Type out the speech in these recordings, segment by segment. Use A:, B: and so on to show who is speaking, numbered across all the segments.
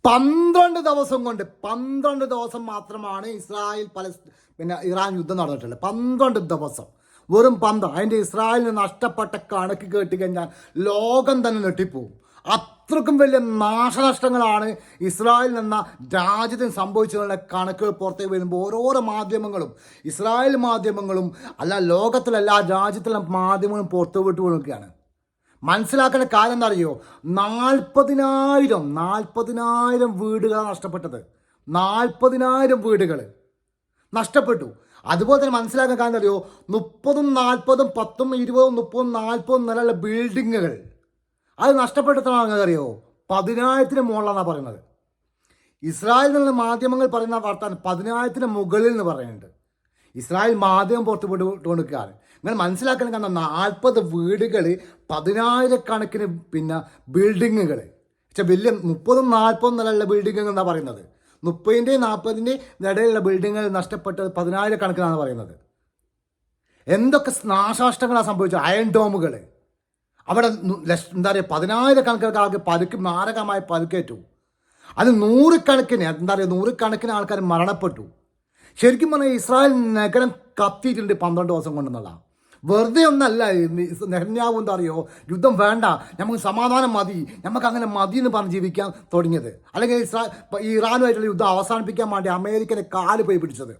A: 12 ദിവസം മാത്രമാണ് ഇറാൻ യുദ്ധം നടന്നിട്ടുള്ളത്. 12 ദിവസം, വെറും 12. അതിൻ്റെ ഇസ്രായേലിന് നഷ്ടപ്പെട്ട കണക്ക് കേട്ട് കഴിഞ്ഞാൽ ലോകം തന്നെ ഞെട്ടിപ്പോവും. അത്രക്കും വലിയ നാശനഷ്ടങ്ങളാണ് ഇസ്രായേൽ എന്ന രാജ്യത്തിന് സംഭവിച്ചതിനുള്ള കണക്കുകൾ പുറത്തേക്ക് വരുമ്പോൾ ഓരോരോ മാധ്യമങ്ങളും, ഇസ്രായേൽ മാധ്യമങ്ങളും അല്ല ലോകത്തിലെ എല്ലാ രാജ്യത്തിലെ മാധ്യമങ്ങളും പുറത്തു വിട്ടു കൊടുക്കുകയാണ്. മനസ്സിലാക്കേണ്ട കാര്യം എന്താ അറിയോ? 40,000 വീടുകളാണ് നഷ്ടപ്പെട്ടത്. 40,000 വീടുകൾ നഷ്ടപ്പെട്ടു. അതുപോലെ തന്നെ മനസ്സിലാക്കാൻ കാര്യം അറിയോ? 30, 40, 10, 20, 30, 40 നിലയുള്ള ബിൽഡിങ്ങുകൾ അത് നഷ്ടപ്പെട്ടതാണ് അറിയോ? 10,000 മുകളിലാണ് പറയുന്നത്. ഇസ്രായേൽ എന്നുള്ള മാധ്യമങ്ങൾ പറയുന്ന വാർത്ത 10,000 മുകളിൽ എന്ന് പറയുന്നുണ്ട്. ഇസ്രായേൽ മാധ്യമം പുറത്തു കൊടുക്കുകയാണ്. നിങ്ങൾ മനസ്സിലാക്കണം, കാരണം 40 വീടുകൾ, 10,000 കണക്കിന് ബിൽഡിങ്ങുകൾ. പക്ഷെ വലിയ 30, 40 നിലയുള്ള ബിൽഡിങ്ങുകൾ എന്നാണ് പറയുന്നത്. 30, 40 ഇടയിലുള്ള ബിൽഡിങ്ങുകൾ നഷ്ടപ്പെട്ടത് 10,000 കണക്കിനാണ് പറയുന്നത്. എന്തൊക്കെ നാശനഷ്ടങ്ങളാണ് സംഭവിച്ചത്? അയൺ ഡോമുകൾ അവിടെ എന്താ പറയുക, 10,000 കണക്കിന് ആൾക്ക് മാരകമായ പരുക്കേറ്റു. അത് നൂറുകണക്കിന് ആൾക്കാർ മരണപ്പെട്ടു. ശരിക്കും പറഞ്ഞാൽ ഇസ്രായേൽ നഗരം കത്തിയിട്ടുണ്ട് 12 ദിവസം കൊണ്ടെന്നുള്ള. വെറുതെ ഒന്നല്ല നെഹന്യാവു എന്താ അറിയോ, യുദ്ധം വേണ്ട, നമുക്ക് സമാധാനം മതി, നമുക്ക് അങ്ങനെ മതി എന്ന് പറഞ്ഞ് ജീവിക്കാൻ തുടങ്ങിയത്. അല്ലെങ്കിൽ ഇറാനുമായിട്ടുള്ള യുദ്ധം അവസാനിപ്പിക്കാൻ വേണ്ടി അമേരിക്കയുടെ കാല് പോയി പിടിച്ചത്.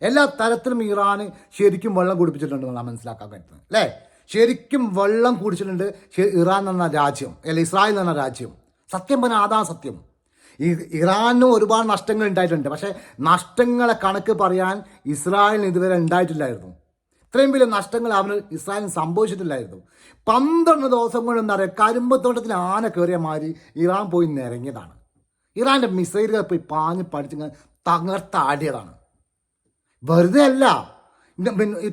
A: എല്ലാ തരത്തിലും ഇറാന് ശരിക്കും വെള്ളം കുടിപ്പിച്ചിട്ടുണ്ടെന്നാണ് മനസ്സിലാക്കാൻ പറ്റുന്നത്, അല്ലേ? ശരിക്കും വെള്ളം കുടിച്ചിട്ടുണ്ട് ഇറാൻ എന്ന രാജ്യം, അല്ലെ ഇസ്രായേൽ എന്ന രാജ്യം. സത്യം പറഞ്ഞാൽ അതാണ് സത്യം. ഇറാനും ഒരുപാട് നഷ്ടങ്ങൾ ഉണ്ടായിട്ടുണ്ട്. പക്ഷേ നഷ്ടങ്ങളെ കണക്ക് പറയാൻ ഇസ്രായേലിന് ഇതുവരെ ഉണ്ടായിട്ടില്ലായിരുന്നു. ഇത്രയും വലിയ നഷ്ടങ്ങൾ ഇസ്രായേലിന് സംഭവിച്ചിട്ടില്ലായിരുന്നു. 12 ദിവസം കൊണ്ട് എന്താ പറയുക, കരിമ്പത്തോട്ടത്തിൽ ആന കയറിയ മാതിരി ഇറാൻ പോയി നിരങ്ങിയതാണ്. ഇറാൻ്റെ മിസൈലുകൾ പോയി പാഞ്ഞ് പഠിച്ച് തകർത്താടിയതാണ്. വെറുതെ അല്ല.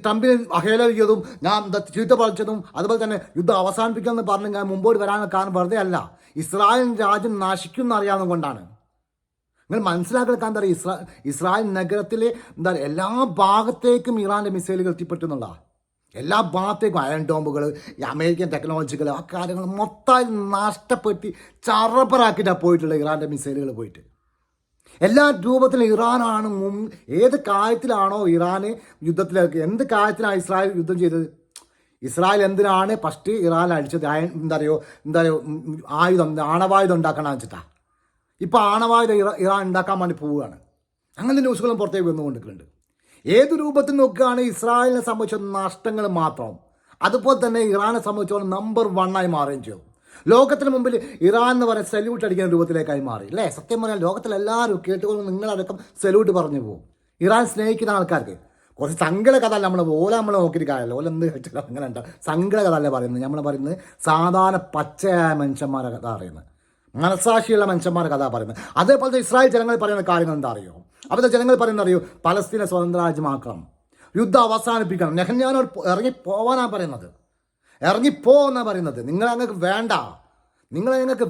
A: ട്രംപിന് അഹേലറിയതും ഞാൻ ചീത്ത പറിച്ചതും അതുപോലെ തന്നെ യുദ്ധം അവസാനിപ്പിക്കുമെന്ന് പറഞ്ഞ് ഞാൻ മുമ്പോട്ട് വരാനുള്ള കാരണം വെറുതെ അല്ല. ഇസ്രായേൽ രാജ്യം നശിക്കും എന്നറിയാവുന്നത് കൊണ്ടാണ്. നിങ്ങൾ മനസ്സിലാക്കാൻ എന്താ പറയുക, ഇസ്രായേൽ നഗരത്തിലെ എന്താ പറയുക, എല്ലാ ഭാഗത്തേക്കും ഇറാൻ്റെ മിസൈലുകൾ എത്തിപ്പെട്ടുന്നുള്ള, എല്ലാ ഭാഗത്തേക്കും അയൺ ഡോമുകൾ, ഈ അമേരിക്കൻ ടെക്നോളജികൾ, ആ കാര്യങ്ങൾ മൊത്തമായി നഷ്ടപ്പെട്ട് ചറപ്പറാക്കിയിട്ടാണ് പോയിട്ടുള്ളത് ഇറാൻ്റെ മിസൈലുകൾ പോയിട്ട്. എല്ലാ രൂപത്തിലും ഇറാനാണ് ഏത് കാര്യത്തിലാണോ ഇറാന് യുദ്ധത്തിലേക്ക്, എന്ത് കാര്യത്തിലാണ് ഇസ്രായേൽ യുദ്ധം ചെയ്തത്? ഇസ്രായേൽ എന്തിനാണ് ഫസ്റ്റ് ഇറാൻ അടിച്ചത്? എന്താ ആയുധം, ആണവായുധം ഉണ്ടാക്കണം വെച്ചിട്ടാ. ഇപ്പോൾ ആണവായുധം ഇറാൻ ഉണ്ടാക്കാൻ വേണ്ടി പോവുകയാണ്. അങ്ങനത്തെ ന്യൂസുകളും പുറത്തേക്ക് വന്നുകൊണ്ടിരിക്കുന്നുണ്ട്. ഏത് രൂപത്തിൽ നോക്കുകയാണ് ഇസ്രായേലിനെ സംബന്ധിച്ച നഷ്ടങ്ങൾ മാത്രം. അതുപോലെ തന്നെ ഇറാനെ സംബന്ധിച്ചോളം നമ്പർ 1 മാറുകയും ചെയ്തു. ലോകത്തിന് മുമ്പിൽ ഇറാൻ എന്ന് പറയാൻ സല്യൂട്ട് അടിക്കുന്ന രൂപത്തിലേക്കായി മാറി, അല്ലേ? സത്യം പറഞ്ഞാൽ ലോകത്തിലെല്ലാവരും കേട്ടുകൊണ്ട് നിങ്ങളടക്കം സല്യൂട്ട് പറഞ്ഞു പോകും. ഇറാൻ സ്നേഹിക്കുന്ന ആൾക്കാർക്ക് കുറച്ച് സങ്കട കഥ അല്ല നമ്മൾ നോക്കിയിട്ട് കാര്യമല്ല. ഓല എന്ത് കഴിച്ചാലും അങ്ങനെ ഉണ്ട്. സങ്കട കഥ അല്ല പറയുന്നത്. നമ്മൾ പറയുന്നത് സാധാരണ പച്ചയായ മനുഷ്യന്മാരുടെ കഥ പറയുന്നത്, മനസാക്ഷിയുള്ള മനുഷ്യന്മാരുടെ കഥ പറയുന്നത്. അതേപോലത്തെ ഇസ്രായേൽ ജനങ്ങൾ പറയുന്ന കാര്യങ്ങൾ എന്താ അറിയോ? അവിടുത്തെ ജനങ്ങൾ പറയുന്നത് അറിയോ? പലസ്തീനെ സ്വതന്ത്ര രാജ്യമാക്കണം, യുദ്ധം അവസാനിപ്പിക്കണം. നെഹന്യാനോട് ഇറങ്ങിപ്പോവാനാണ് പറയുന്നത്. ഇറങ്ങിപ്പോ എന്നാണ് പറയുന്നത്. നിങ്ങൾക്ക്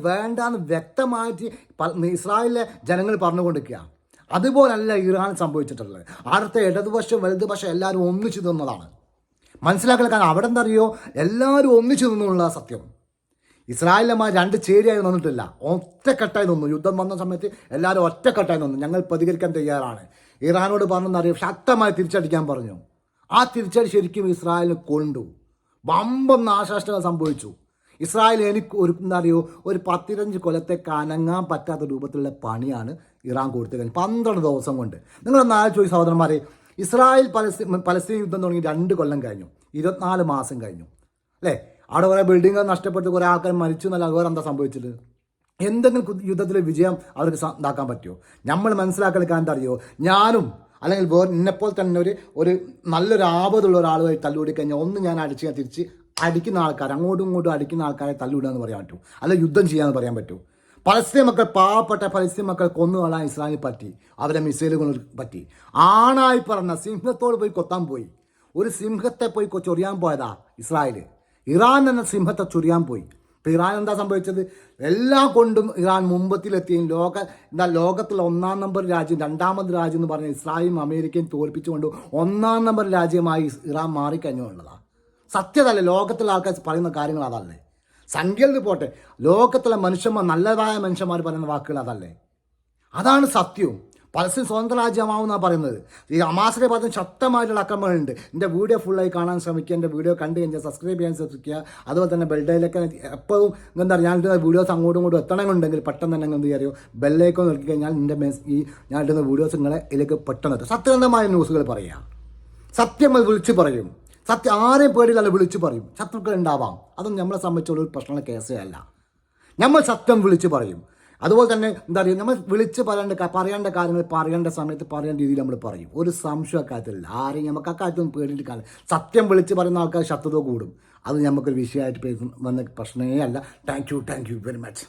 A: വേണ്ട എന്ന് വ്യക്തമായിട്ട് ഇസ്രായേലിലെ ജനങ്ങൾ പറഞ്ഞുകൊണ്ടിരിക്കുക. അതുപോലല്ല ഇറാൻ സംഭവിച്ചിട്ടുള്ളത്. അടുത്ത ഇടതുപക്ഷം വലതുപക്ഷം എല്ലാവരും ഒന്നിച്ചു നിന്നതാണ്. മനസ്സിലാക്കണം. കാരണം അവിടെ എന്താ അറിയോ, എല്ലാവരും ഒന്നിച്ചു നിന്നുള്ള സത്യം. ഇസ്രായേലിന്മാർ 2 ചേരിയായി നിന്നിട്ടില്ല, ഒറ്റക്കെട്ടായി നിന്നു. യുദ്ധം വന്ന സമയത്ത് എല്ലാവരും ഒറ്റക്കെട്ടായി നിന്നു. ഞങ്ങൾ പ്രതികരിക്കാൻ തയ്യാറാണ്. ഇറാനോട് പറഞ്ഞെന്നറിയോ, ശക്തമായി തിരിച്ചടിക്കാൻ പറഞ്ഞു. ആ തിരിച്ചടി ശരിക്കും ഇസ്രായേലിന് കൊണ്ടു. വമ്പം നാശനഷ്ടങ്ങൾ സംഭവിച്ചു. ഇസ്രായേൽ എന്താ അറിയോ, ഒരു 15 കൊല്ലത്തേക്ക് അനങ്ങാൻ പറ്റാത്ത രൂപത്തിലുള്ള പണിയാണ് ഇറാൻ കൊടുത്തു കഴിഞ്ഞു 12 ദിവസം കൊണ്ട്. നിങ്ങളൊന്ന് ആലോചിച്ച് സഹോദരന്മാരെ, ഇസ്രായേൽ പലസ്തീൻ യുദ്ധം തുടങ്ങി 2 കൊല്ലം കഴിഞ്ഞു, 24 മാസം കഴിഞ്ഞു, അല്ലേ? അവിടെ കുറേ ബിൽഡിങ്ങുകൾ നഷ്ടപ്പെട്ട് കുറേ ആൾക്കാർ മരിച്ചു എന്നല്ല, വേറെ എന്താ സംഭവിച്ചത്? എന്തെങ്കിലും യുദ്ധത്തിൽ വിജയം അവർക്ക് ഇതാക്കാൻ പറ്റുമോ? നമ്മൾ മനസ്സിലാക്കാൻ എന്താ അറിയോ, ഞാനും അല്ലെങ്കിൽ എന്നെപ്പോലെ തന്നെ ഒരു നല്ലൊരു ആപത്തുള്ള ഒരാളുമായി തല്ലുകൂടി കഴിഞ്ഞാൽ ഒന്ന് ഞാൻ തിരിച്ച് അടിക്കുന്ന ആൾക്കാർ, അങ്ങോട്ടും ഇങ്ങോട്ടും അടിക്കുന്ന ആൾക്കാരെ തല്ലുവിടുക എന്ന് പറയാൻ പറ്റൂ, അല്ല യുദ്ധം ചെയ്യാമെന്ന് പറയാൻ പറ്റൂ? പലസ്തീൻ മക്കൾ, പാവപ്പെട്ട പലസ്തീൻ മക്കൾ കൊന്നുകളാൻ ഇസ്രായേലിന് പറ്റി, അവരെ മിസൈലുകൾ പറ്റി. ആണായി പറഞ്ഞ സിംഹത്തോട് പോയി കൊത്താൻ പോയി. ഒരു സിംഹത്തെ പോയി ചൊറിയാൻ പോയതാ ഇസ്രായേൽ. ഇറാൻ എന്ന സിംഹത്തെ ചൊറിയാൻ പോയി. ഇപ്പോൾ ഇറാൻ എന്താ സംഭവിച്ചത്? എല്ലാം കൊണ്ടും ഇറാൻ മുമ്പത്തിലെത്തിയും ലോകത്തിലെ 1-ാം നമ്പർ രാജ്യം, 2ാമത് രാജ്യം എന്ന് പറഞ്ഞ ഇസ്രായേലും അമേരിക്കയും തോൽപ്പിച്ചുകൊണ്ട് 1-ാം നമ്പർ രാജ്യമായി ഇറാൻ മാറിക്കഴിഞ്ഞുള്ളതാണ്. സത്യതല്ലേ? ലോകത്തിലെ ആൾക്കാർ പറയുന്ന കാര്യങ്ങൾ അതല്ലേ? സംഖ്യയിൽ പോട്ടെ, ലോകത്തിലെ മനുഷ്യന്മാർ, നല്ലതായ മനുഷ്യന്മാർ പറയുന്ന വാക്കുകൾ അതല്ലേ? അതാണ് സത്യവും. പലസ്തീൻ സ്വതന്ത്ര രാജ്യമാവുമെന്നാണ് പറയുന്നത്. ഈ ഹമാസിനെ പറഞ്ഞ ശക്തമായിട്ടുള്ള ആക്രമണമുണ്ട്. എൻ്റെ വീഡിയോ ഫുള്ളായി കാണാൻ ശ്രമിക്കുക. എൻ്റെ വീഡിയോ കണ്ടു കഴിഞ്ഞാൽ സബ്സ്ക്രൈബ് ചെയ്യാൻ ശ്രമിക്കുക. അതുപോലെ തന്നെ ബെൽഡയിലൊക്കെ എപ്പോഴും എന്താ പറയുക, ഞാനിടുന്ന വീഡിയോസ് അങ്ങോട്ടും ഇങ്ങോട്ടും എത്തണമെന്നുണ്ടെങ്കിൽ പെട്ടെന്ന് തന്നെ എന്ത് അറിയോ, ബെല്ലേക്ക് നോക്കി കഴിഞ്ഞാൽ ഞാൻ ഇടുന്ന വീഡിയോസ് നിങ്ങളെ ഇതിലേക്ക് പെട്ടെന്ന് എത്തും. സത്യസന്ധമായ ന്യൂസുകൾ പറയുക, സത്യം വിളിച്ച് പറയും. സത്യം ആരെയും പേടിയിലല്ല, വിളിച്ച് പറയും. ശത്രുക്കൾ ഉണ്ടാവാം, അതൊന്നും നമ്മളെ സംബന്ധിച്ചുള്ള ഒരു പ്രശ്നമുള്ള കേസേ അല്ല. നമ്മൾ സത്യം വിളിച്ച് പറയും. അതുപോലെ തന്നെ എന്താ പറയുക, നമ്മൾ വിളിച്ച് പറയേണ്ട കാര്യങ്ങൾ പറയേണ്ട സമയത്ത് പറയേണ്ട രീതിയിൽ നമ്മൾ പറയും. ഒരു സംശയ കാര്യത്തിലില്ല. ആരെയും നമുക്ക് അക്കാര്യത്തൊന്നും പേടിയിട്ട് കാര്യം. സത്യം വിളിച്ച് പറയുന്ന ആൾക്കാർ ശത്രുത കൂടും. അത് നമുക്കൊരു വിഷയമായിട്ട് വന്ന പ്രശ്നമേ അല്ല. Thank you very much.